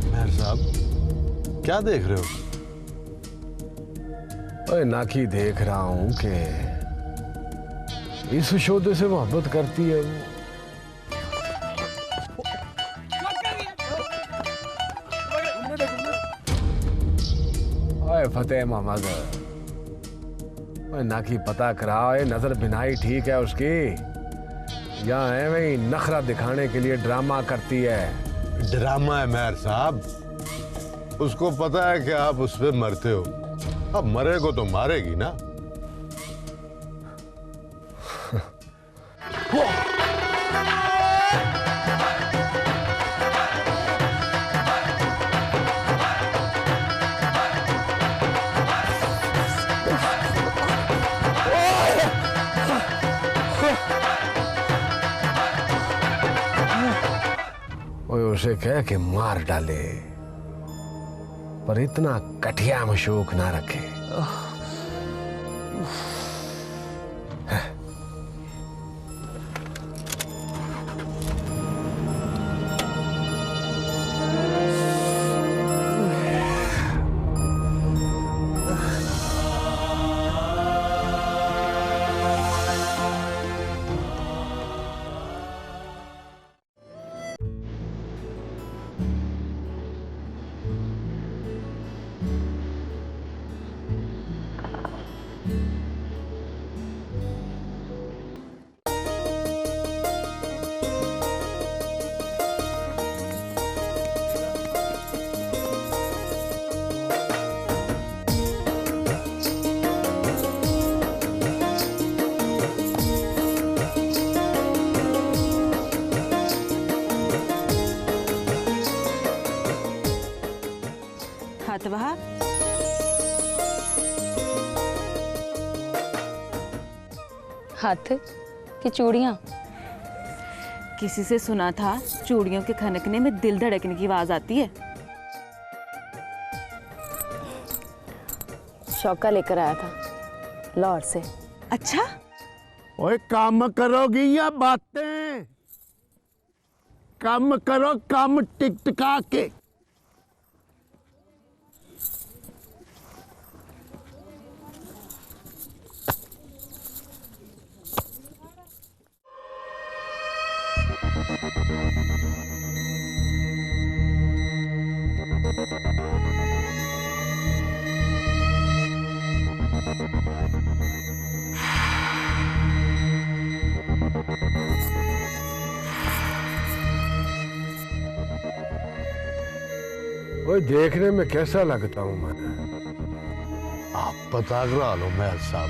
मेहर साहब क्या देख रहे हो? ओए नाकी देख रहा हूं कि इस शोधे से मोहब्बत करती है वो। ओए फतेह मोहम्मद, ओए नाकी पता करा, नजर बिनाई ठीक है उसकी या है वही नखरा दिखाने के लिए ड्रामा करती है? ड्रामा है मेहर साहब, उसको पता है कि आप उस पे मरते हो, अब मरे को तो मारेगी ना। उसे कह के मार डाले, पर इतना कठिया मशूक ना रखे। हाथ की चूड़ियां। किसी से सुना था चूड़ियों के खनकने में दिल धड़कने की आवाज आती है। शौका लेकर आया था लाहौर से। अच्छा, ओए काम करोगी या बातें? काम करो, काम टिक टिका के। ओए देखने में कैसा लगता हूं मैं? आप पता करा लो मेहर साहब,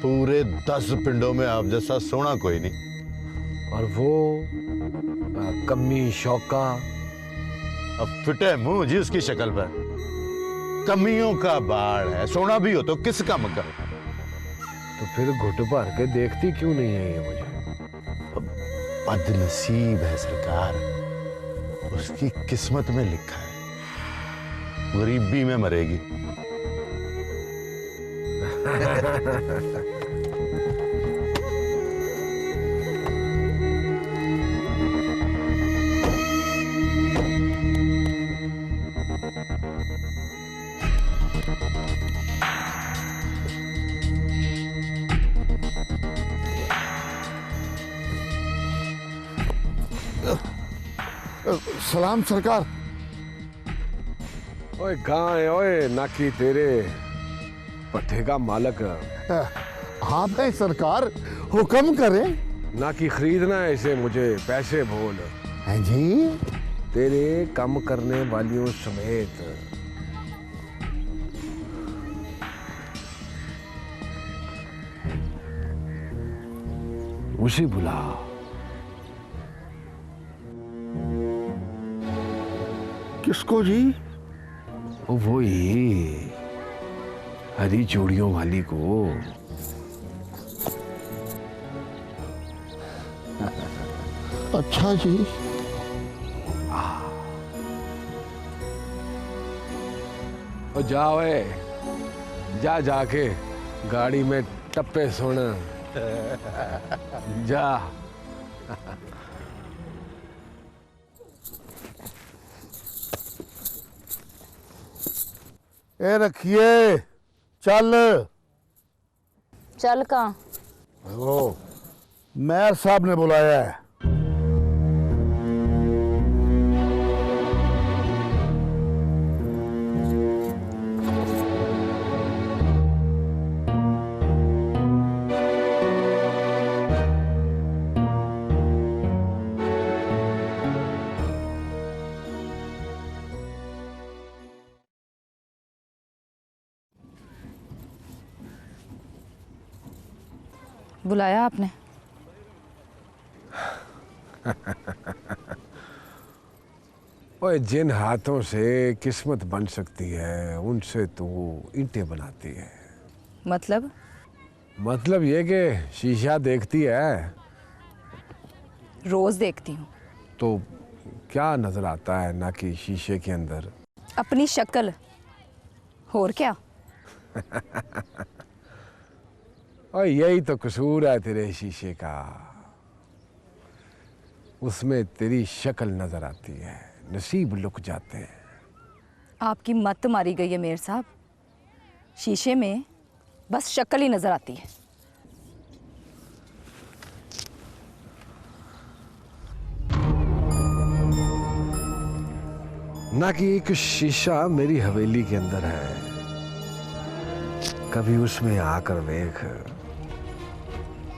पूरे 10 पिंडों में आप जैसा सोना कोई नहीं। और वो कमी शौका, अब फिटे मुंह जी उसकी शक्ल पर। कमियों का बाढ़ है, सोना भी हो तो किस काम का? तो फिर घुट भर के देखती क्यों नहीं है ये मुझे? बदनसीब है सरकार, उसकी किस्मत में लिखा है गरीबी में मरेगी। सलाम सरकार। ओए कहाँ है ओए नाकी तेरे पट्टे का मालक? हाँ भाई सरकार, हुक्म करें। नाकी खरीदना है इसे मुझे, पैसे बोल। हैं जी? तेरे काम करने वालियों समेत। उसे बुला। किसको जी? वो ही हरी चूड़ियों वाली को। अच्छा जी। और जा वे, जा जाके गाड़ी में टप्पे सुन। जा। ए रखिए, चल। चल कहाँ? ओ, मेयर साहब ने बुलाया है। बुलाया आपने? ओए, जिन हाथों से किस्मत बन सकती है उनसे तो ईंटें बनाती है। मतलब ये कि शीशा देखती है रोज देखती हूँ। तो क्या नजर आता है ना कि शीशे के अंदर? अपनी शक्ल, और क्या? और यही तो कसूर है तेरे शीशे का, उसमें तेरी शक्ल नजर आती है, नसीब लुक जाते हैं। आपकी मत मारी गई है मेयर साहब, शीशे में बस शक्ल ही नजर आती है। ना कि एक शीशा मेरी हवेली के अंदर है, कभी उसमें आकर देख,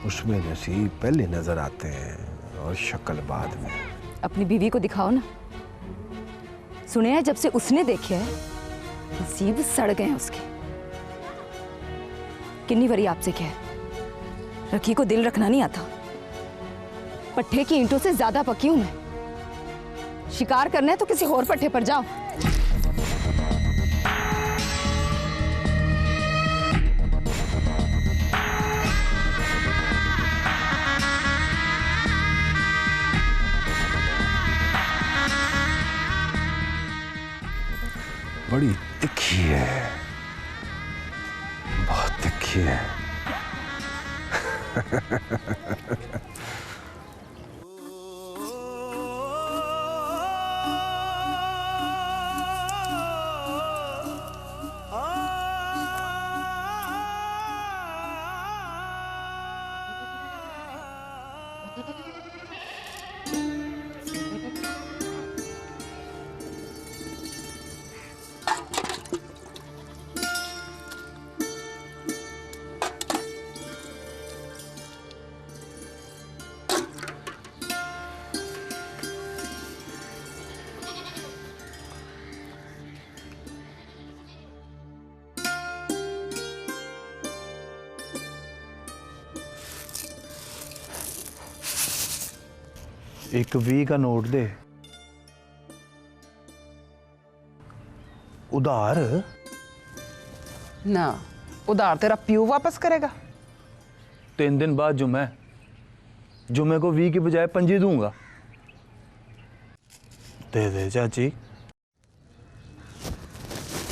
उसमें नसीब पहले नजर आते हैं और शक्ल बाद में। अपनी बीवी को दिखाओ ना, सुने हैं जब से उसने देखे है नसीब सड़ गए हैं उसके। कितनी बारी आपसे क्या है, रखी को दिल रखना नहीं आता। पट्टे की ईंटों से ज्यादा पकी हूं मैं। शिकार करना है तो किसी और पट्टे पर जाओ। बड़ी तिखी है, बहुत तिखी है। एक 20 का नोट दे उधार। ना, उधार तेरा प्यू वापस करेगा। 3 दिन बाद जुमे को 20 की बजाय 25 दूंगा। दे दे चाची।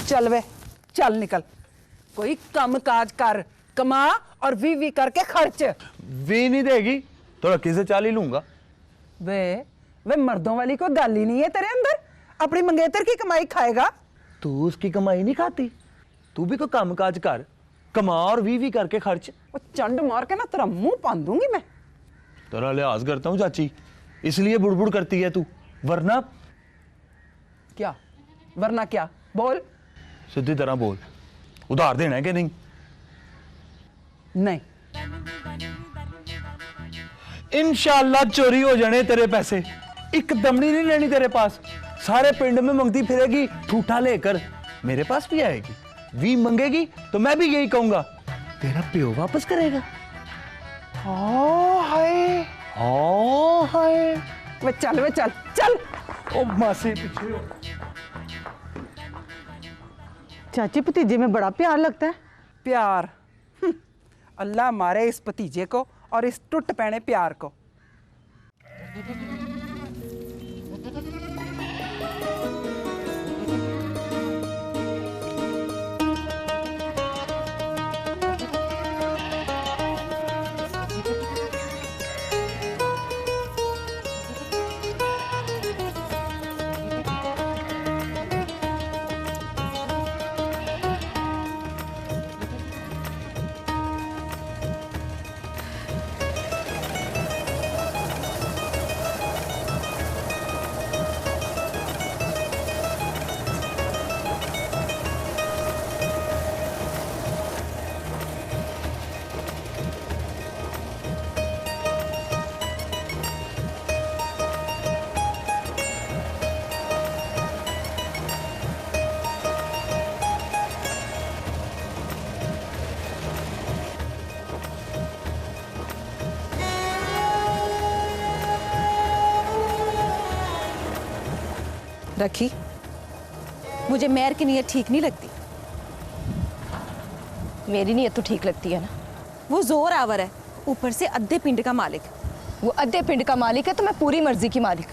चल वे, चल निकल, कोई काम काज कर, कमा और 20 करके खर्च। 20 नहीं देगी तो रखी से 40 लूंगा। वे मर्दों वाली कोई गल ही नहीं है तेरे अंदर। अपनी मंगेतर की कमाई खाएगा। तू उसकी कमाई नहीं खाती, तू भी तो काम काज कर, कमा और 20 करके खर्च। वो चंड मार के ना तेरा मुंह पान दूंगी मैं। तेरा लिहाज करता हूँ चाची, इसलिए बुड़बुड़ करती है तू, वरना क्या? वरना क्या? बोल। सीधी तरह बोल, उधार देना है कि नहीं? नहीं। इंशाल्लाह चोरी हो जाने तेरे पैसे, एक दमड़ी नहीं लेनी तेरे पास। सारे पिंड में मंगती फिरेगी ठूठा लेकर, मेरे पास भी आएगी। 20 मंगेगी तो मैं भी यही कहूंगा, तेरा प्यो वापस करेगा। हाय हाय। वे चल चल। ओ मासी पीछे हो। चाची भतीजे में बड़ा प्यार लगता है। प्यार अल्लाह मारे इस भतीजे को और इस टूट पैने प्यार को। रखी, मुझे मेहर की नीयत ठीक नहीं लगती। मेरी नीयत तो ठीक लगती है ना। वो जोर आवर है, ऊपर से अद्धे पिंड का मालिक। वो अद्धे पिंड का मालिक है तो मैं पूरी मर्जी की मालिक।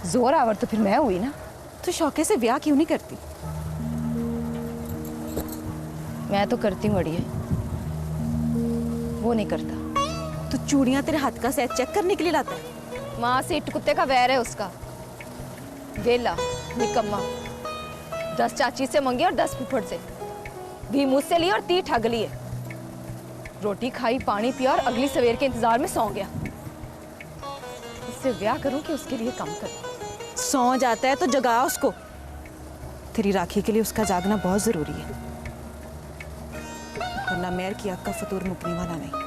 जोर आवर तो फिर मैं हुई ना। तो शौके से ब्याह क्यों नहीं करती? मैं तो करती हूँ अड़िए, वो नहीं करता। तो चूड़ियां तेरे हाथ का सेट चेक करने के लिए लाता है। माँ से इट कुत्ते का वैर है उसका। वेला निकम्मा, 10 चाची से मांगी और 10 फुफड़ से भी मुझसे ली और 30 ठग लिए। रोटी खाई, पानी पिया और अगली सवेर के इंतजार में सौ गया। इससे ब्याह करूं कि उसके लिए काम करूं? सौ जाता है तो जगा उसको। तेरी राखी के लिए उसका जागना बहुत जरूरी है, वरना मेहर की आग का फतूर मुकने वाला नहीं।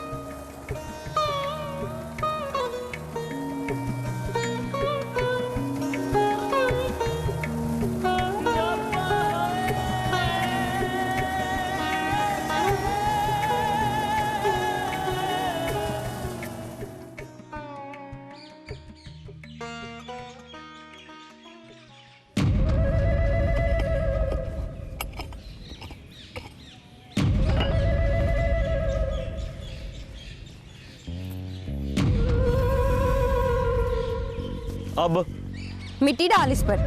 अब मिट्टी डाल इस पर।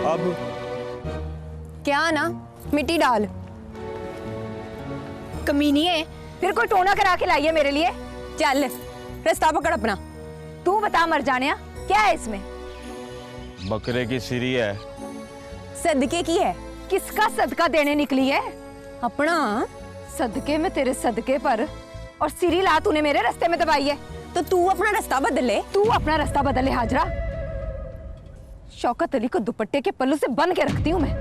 अब क्या ना, मिट्टी डाल। कमीनी है, फिर कोई टोना करा के लाई है मेरे लिए। चल रास्ता पकड़ अपना। तू बता मर जाने, क्या है इसमें? बकरे की सिरी है। सदके की है? किसका सदका देने निकली है? अपना। सदके में तेरे सदके पर और सिरी ला तूने मेरे रास्ते में दबाई है। तो तू अपना रास्ता बदल ले। तू अपना रास्ता बदल ले हाजरा। शौकत अली को दुपट्टे के पल्लू से बंध के रखती हूँ मैं,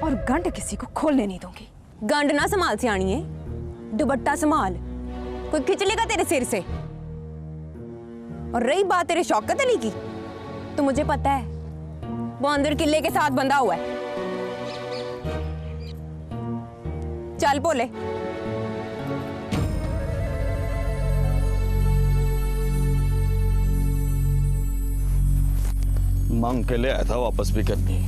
और गंढ किसी को खोलने नहीं दूंगी। गंड ना संभाल सियाणी है, दुपट्टा संभाल, कोई खिंच लेगा तेरे सिर से। और रही बात तेरे शौकत अली की, तो मुझे पता है वो अंदर किले के साथ बंधा हुआ है। चल बोले। मांग के ले आया था, वापस भी करनी।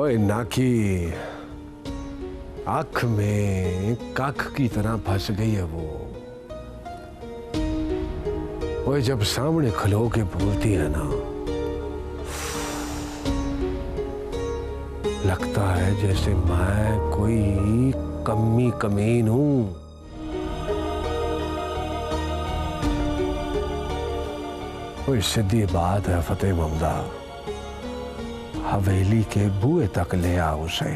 ओए नाकी आंख में काख की तरह फंस गई है वो। ओए जब सामने खलो के बोलती है ना, लगता है जैसे मैं कोई कमी कमीन हूं। कोई सीधी बात है फतेह ममदा, हवेली के बूहे तक ले आ उसे।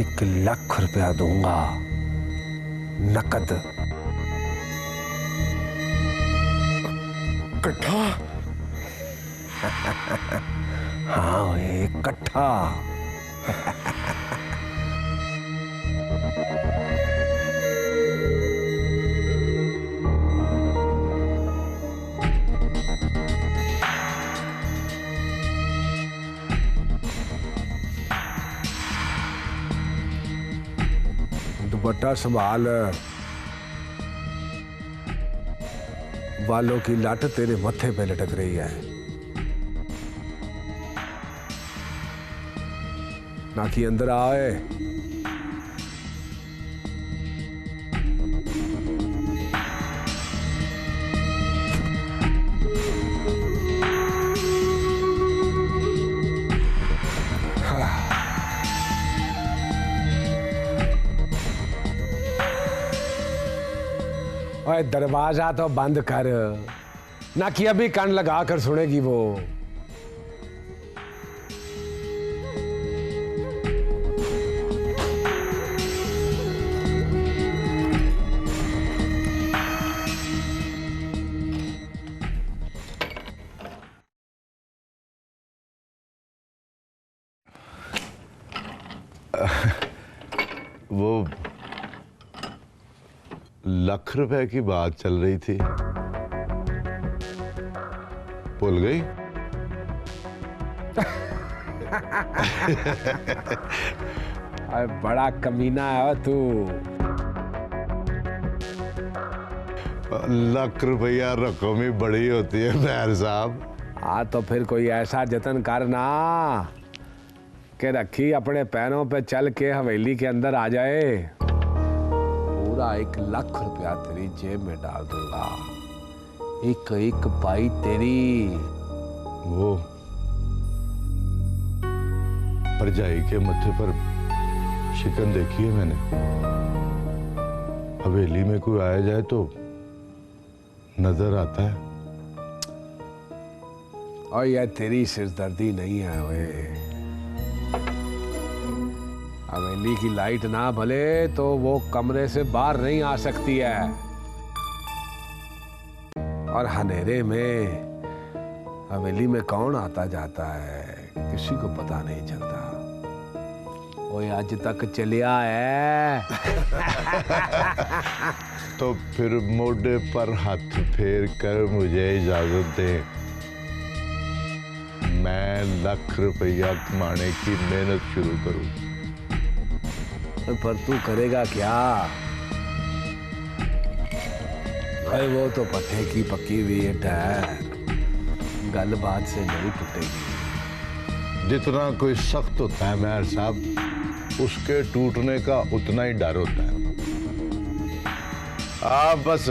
1 लाख रुपया दूंगा नकद। कट्ठा? हाँ एक कट्ठा। दुपट्टा संभाल, वालों की लाट तेरे मत्थे पे लटक रही है। नाकी अंदर आए। ओए दरवाजा तो बंद कर, ना कि अभी कान लगा कर सुनेगी वो। वो लाख रुपए की बात चल रही थी, भूल गई? अरे बड़ा कमीना है तू। लाख रुपया रकम ही बड़ी होती है मेहर साहब। हाँ तो फिर कोई ऐसा जतन करना कि रखी अपने पैरों पे चल के हवेली के अंदर आ जाए। पूरा 1 लाख रुपया तेरी जेब में डाल दूंगा, एक एक पाई तेरी। वो परजाई के मत्थे पर शिकन देखी है मैंने। हवेली में कोई आया जाए तो नजर आता है। और यह तेरी सिरदर्दी नहीं है वे। हवेली की लाइट ना भले तो वो कमरे से बाहर नहीं आ सकती है, और अंधेरे में हवेली में कौन आता जाता है किसी को पता नहीं चलता। वो आज तक चलिया है। तो फिर मोढे पर हाथ फेर कर मुझे इजाजत दे, मैं लाख रुपया कमाने की मेहनत शुरू करूं। पर तू करेगा क्या? अरे वो तो पट्टे की पक्की हुई है, गल बात से नहीं टूटेगी। जितना कोई सख्त होता है मेहर साहब, उसके टूटने का उतना ही डर होता है। आप बस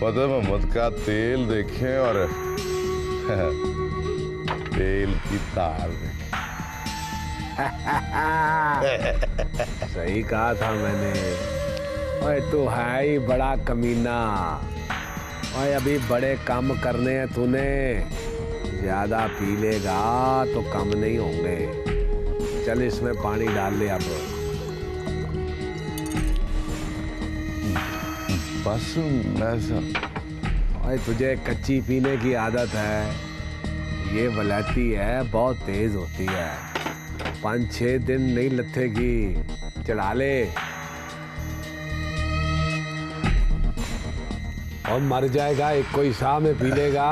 फतेह मोहम्मद का तेल देखें और तेल की तार देखें। सही कहा था मैंने। ओए तू है ही बड़ा कमीना। ओए अभी बड़े काम करने हैं तूने, ज्यादा पी लेगा तो कम नहीं होंगे। चल इसमें पानी डाल ले अब। बस मैं ओए तुझे कच्ची पीने की आदत है। ये वलैती है, बहुत तेज होती है, 5-6 दिन नहीं लथेगी। चढ़ा ले और मर जाएगा, एक कोई शाह में पी लेगा।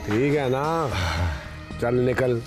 ठीक है ना, चल निकल।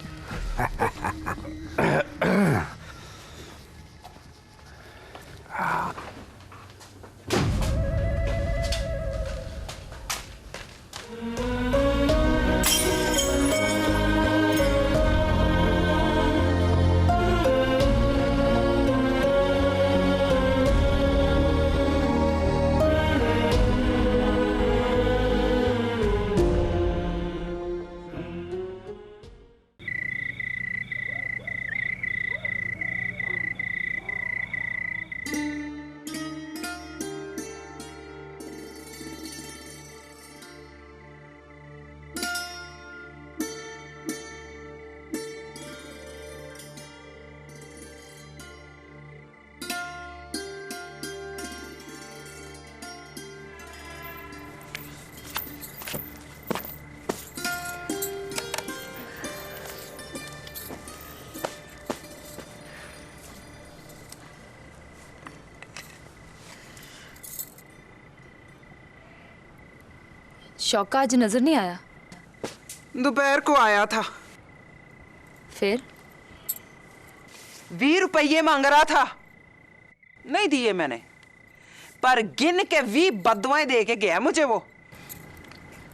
शौका आज नजर नहीं आया? दोपहर को आया था, फिर 20 रुपये मांग रहा था, नहीं दिए मैंने, पर गिन के 20 बदुआएं दे के गया मुझे वो।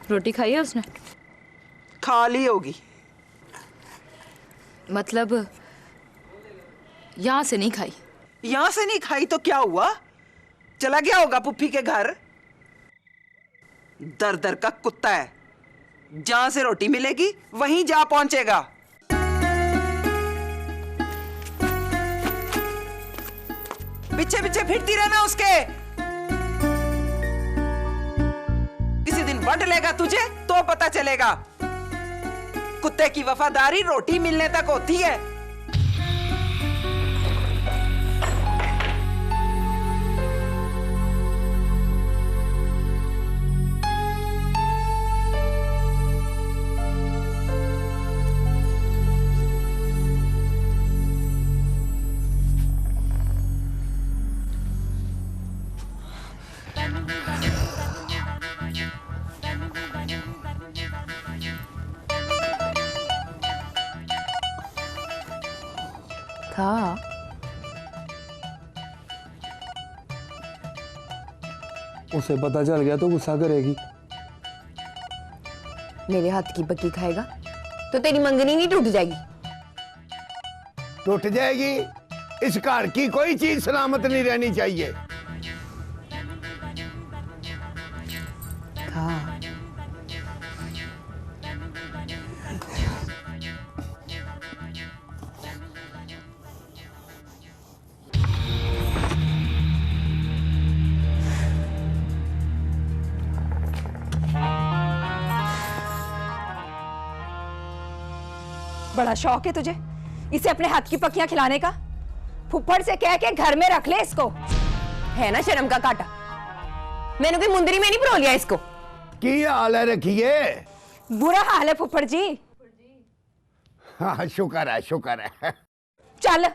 रोटी खाई है उसने? खा ली होगी। मतलब यहाँ से नहीं खाई? यहां से नहीं खाई तो क्या हुआ, चला गया होगा पुप्पी के घर। दर दर का कुत्ता है, जहां से रोटी मिलेगी वहीं जा पहुंचेगा। पीछे पीछे फिरती रहना उसके, किसी दिन वंड लेगा तुझे तो पता चलेगा। कुत्ते की वफादारी रोटी मिलने तक होती है। खा। उसे पता चल गया तो गुस्सा करेगी। मेरे हाथ की पक्की खाएगा तो तेरी मंगनी नहीं टूट जाएगी। टूट जाएगी, इस घर की कोई चीज सलामत नहीं रहनी चाहिए। खा। बड़ा शौक है तुझे इसे अपने हाथ की पक्कियां खिलाने का? फुफ्फड़ से कह के घर में रख ले इसको। है ना शर्म का काटा, मैंने कोई मुंदरी में नहीं परो लिया इसको। की हाल है रखिए? बुरा हाल है फुफ्फड़ जी। हाँ शुक्र है, शुक्र है। चल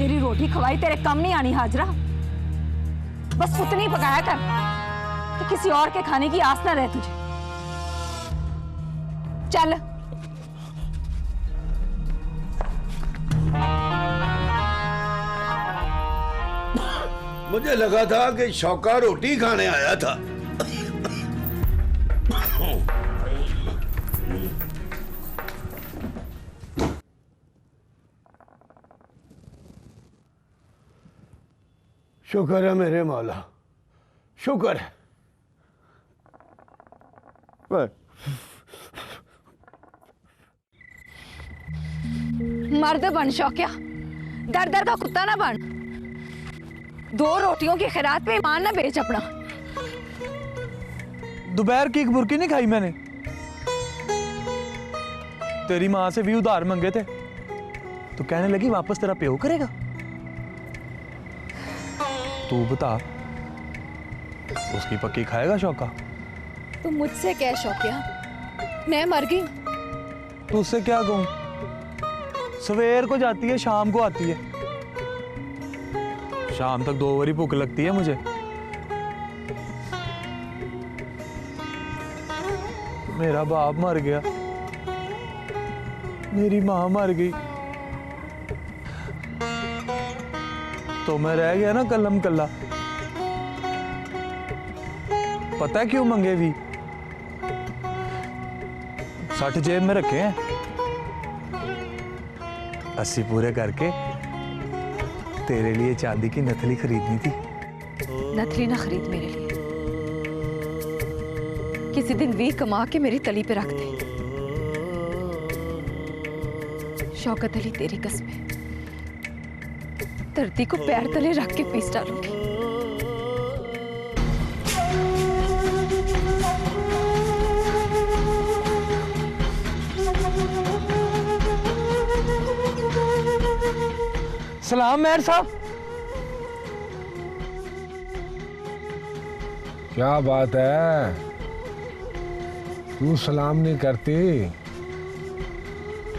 तेरी रोटी खवाई तेरे कम नहीं आनी हाजरा। बस उतनी पकाया कर कि किसी और के खाने की आस ना रहे तुझे। चल मुझे लगा था कि शौका रोटी खाने आया था। शुक्र है मेरे मौला, शुक्र है। मर्द बन शौकिया, दर दर का कुत्ता ना बन। 2 रोटियों की खैरात पे ईमान ना बेच अपना। दोपहर की एक बुर्की नहीं खाई मैंने। तेरी माँ से भी उधार मांगे थे तो कहने लगी वापस तेरा प्यो करेगा। तू बता, उसकी पक्की खाएगा शौका? तू मुझसे क्या शौकिया, मैं मर गई। तो उससे क्या कहूं? सवेर को जाती है, शाम को आती है। शाम तक 2 बारी भूख लगती है मुझे। मेरा बाप मर गया, मेरी मां मर गई, तो मैं रह गया ना कलम कल्ला। पता है क्यों मंगे भी? 60 जेब में रखे हैं, 80 पूरे करके तेरे लिए चांदी की नथली खरीदनी थी। नथली ना खरीद मेरे लिए, किसी दिन 20 कमा के मेरी तली पे रख दे। शौकत अली तेरी कसमें धरती को पैर तले रख के पीस डालूंगी। सलाम मेहर साहब। क्या बात है? तू सलाम नहीं करती?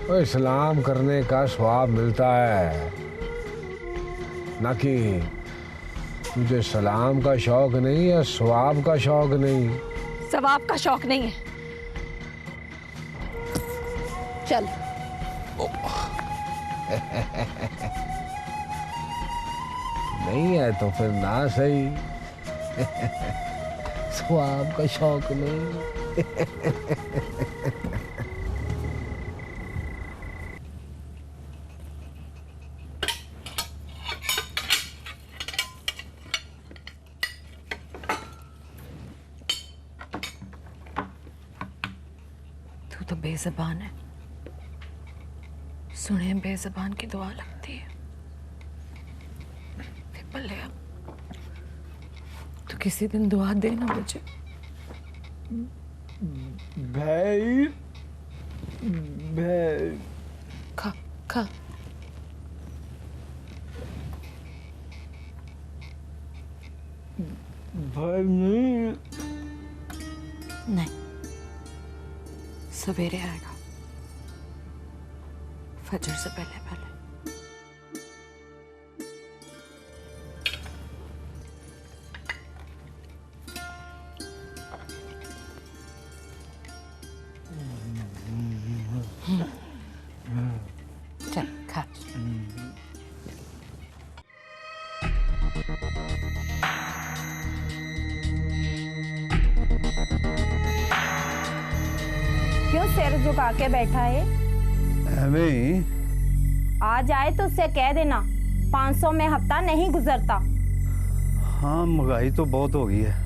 ओए, सलाम करने का स्वाब मिलता है, ना कि तुझे सलाम का शौक नहीं है, स्वाब का शौक नहीं। सवाब का शौक नहीं है। चल। नहीं है तो फिर ना सही। स्वाब का शौक नहीं। तू तो बेज़बान है। सुने बेज़बान की दुआ लगती है। भले तो किसी दिन दुआ देना मुझे। भाई भाई खा खा। भाई नहीं। नहीं, सवेरे आएगा, फजर से पहले पहले। चल खा। क्यों सिर झुका के बैठा है? एवे ही। आ जाए तो उससे कह देना 500 में हफ्ता नहीं गुजरता। हाँ, महंगाई तो बहुत हो गई है।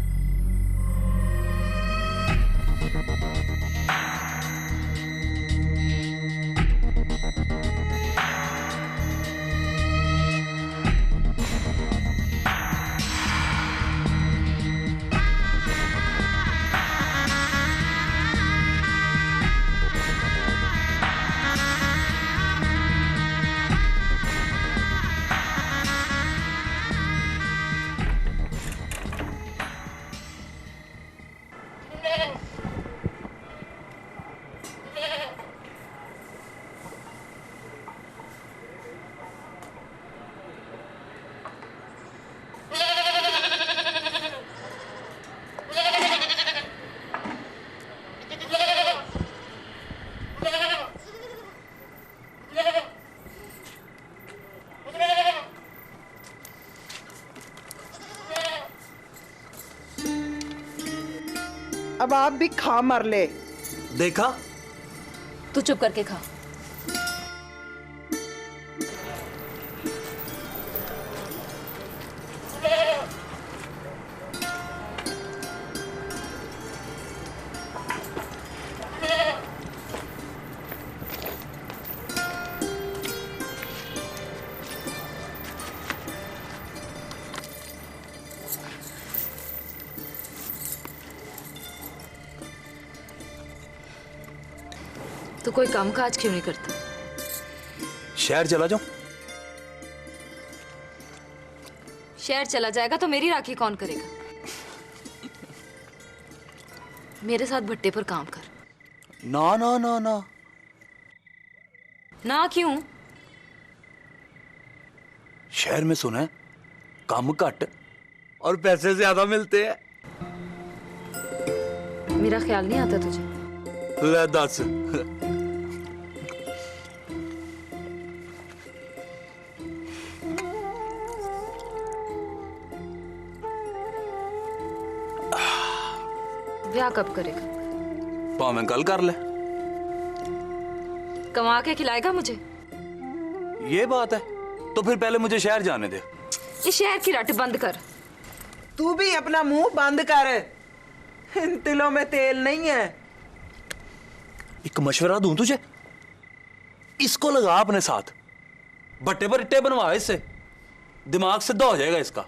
अब आप भी खा मर ले। देखा? तू चुप करके खा। तो कोई काम काज क्यों नहीं करता? शहर चला जाऊं? शहर चला जाएगा तो मेरी राखी कौन करेगा? मेरे साथ भट्टे पर काम कर। ना ना ना ना। ना क्यों? शहर में सुना है काम घट और पैसे ज्यादा मिलते हैं। मेरा ख्याल नहीं आता तुझे? ले दस। ब्याह कब करेगा? भावें कल कर ले। कमा के खिलाएगा मुझे? ये बात है तो फिर पहले मुझे शहर जाने दे। ये शहर की रट बंद कर। तू भी अपना मुंह बंद कर। इन तिलों में तेल नहीं है। एक मशवरा दूं तुझे, इसको लगा अपने साथ, भट्टे पर इट्टे बनवा, इससे दिमाग सीधा हो जाएगा इसका।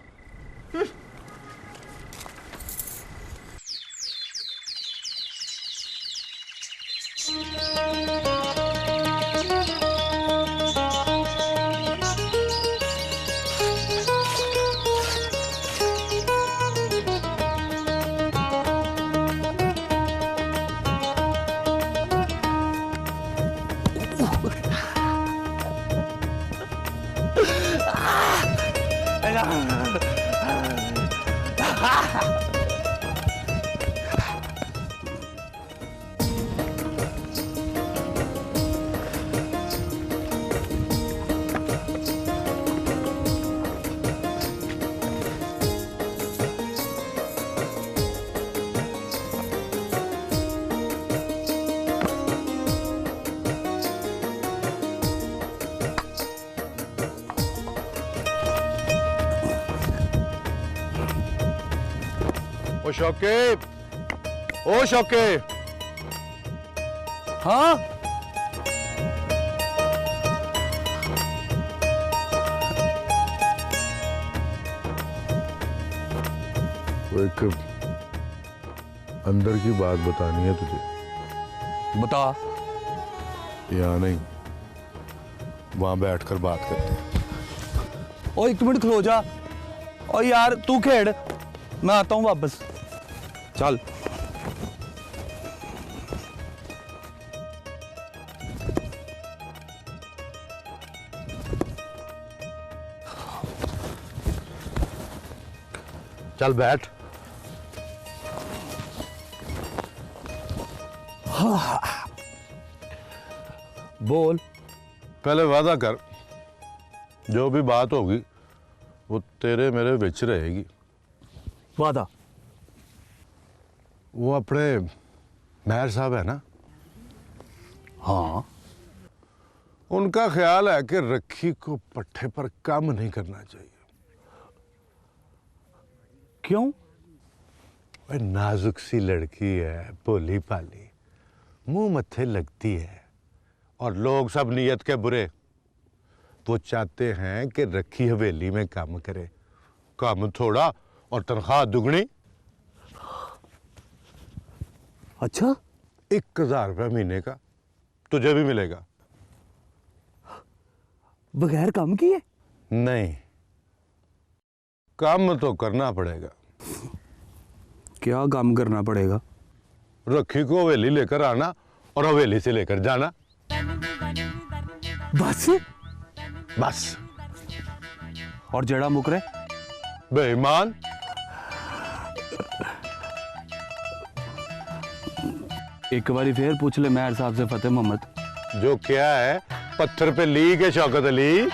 ओ शौके, ओ शौके, हाँ वो एक अंदर की बात बतानी है तुझे। बता। यहाँ नहीं, वहां बैठकर बात करते हैं। ओ 1 मिनट खलो जा। ओ यार तू खेड़, मैं आता हूँ वापस। चल। चल बैठ। बोल। पहले वादा कर, जो भी बात होगी वो तेरे मेरे बिच रहेगी। वादा। वो अपने मेहर साहब है ना, हाँ। उनका ख्याल है कि रखी को पट्टे पर काम नहीं करना चाहिए। क्यों? वह नाजुक सी लड़की है, भोली भाली, मुंह मत्थे लगती है, और लोग सब नीयत के बुरे। वो चाहते हैं कि रखी हवेली में काम करे, काम थोड़ा और तनख्वाह दुगनी। अच्छा। 1000 रुपया महीने का तुझे भी मिलेगा। बगैर काम किए? नहीं, काम तो करना पड़ेगा। क्या काम करना पड़ेगा? रखी को हवेली लेकर आना और हवेली से लेकर जाना। बस? बस। और जड़ा मुकरे? बेईमान। एक बारी फिर पूछ ले मेहर साहब से फतेह मोहम्मद। जो क्या है, पत्थर पे ली के शौकत अली।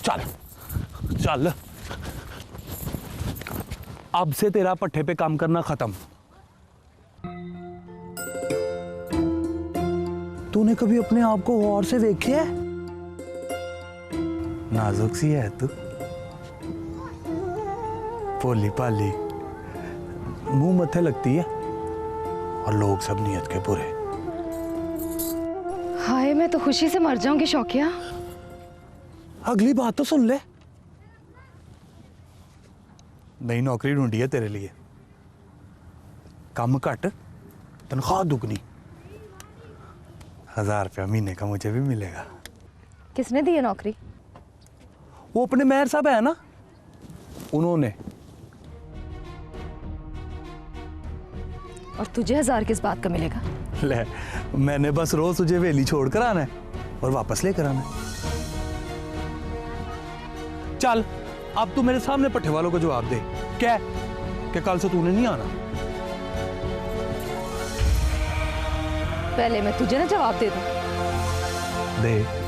चल चल, अब से तेरा पट्टे पे काम करना खत्म। तूने कभी अपने आप को गौर से देखा है? नाजुक सी है तू, भोली भाली, मुंह मत्थे लगती है, और लोग सब नीयत के बुरे। हाय, मैं तो खुशी से मर जाऊंगी शौकिया। अगली बात तो सुन ले। नई नौकरी ढूंढी है तेरे लिए, काम घट, तनख्वाह दुगनी, 1000 रुपया महीने का मुझे भी मिलेगा। किसने दी है नौकरी? वो अपने मेहर साहब है ना, उन्होंने। और तुझे 1000 किस बात का मिलेगा? ले, मैंने बस रोज तुझे वेली छोड़कर आना है और वापस लेकर आना है। चल, अब तू मेरे सामने पट्टे वालों को जवाब दे। क्या कि कल से तूने नहीं आना? पहले मैं तुझे ना जवाब दे दूं। दे।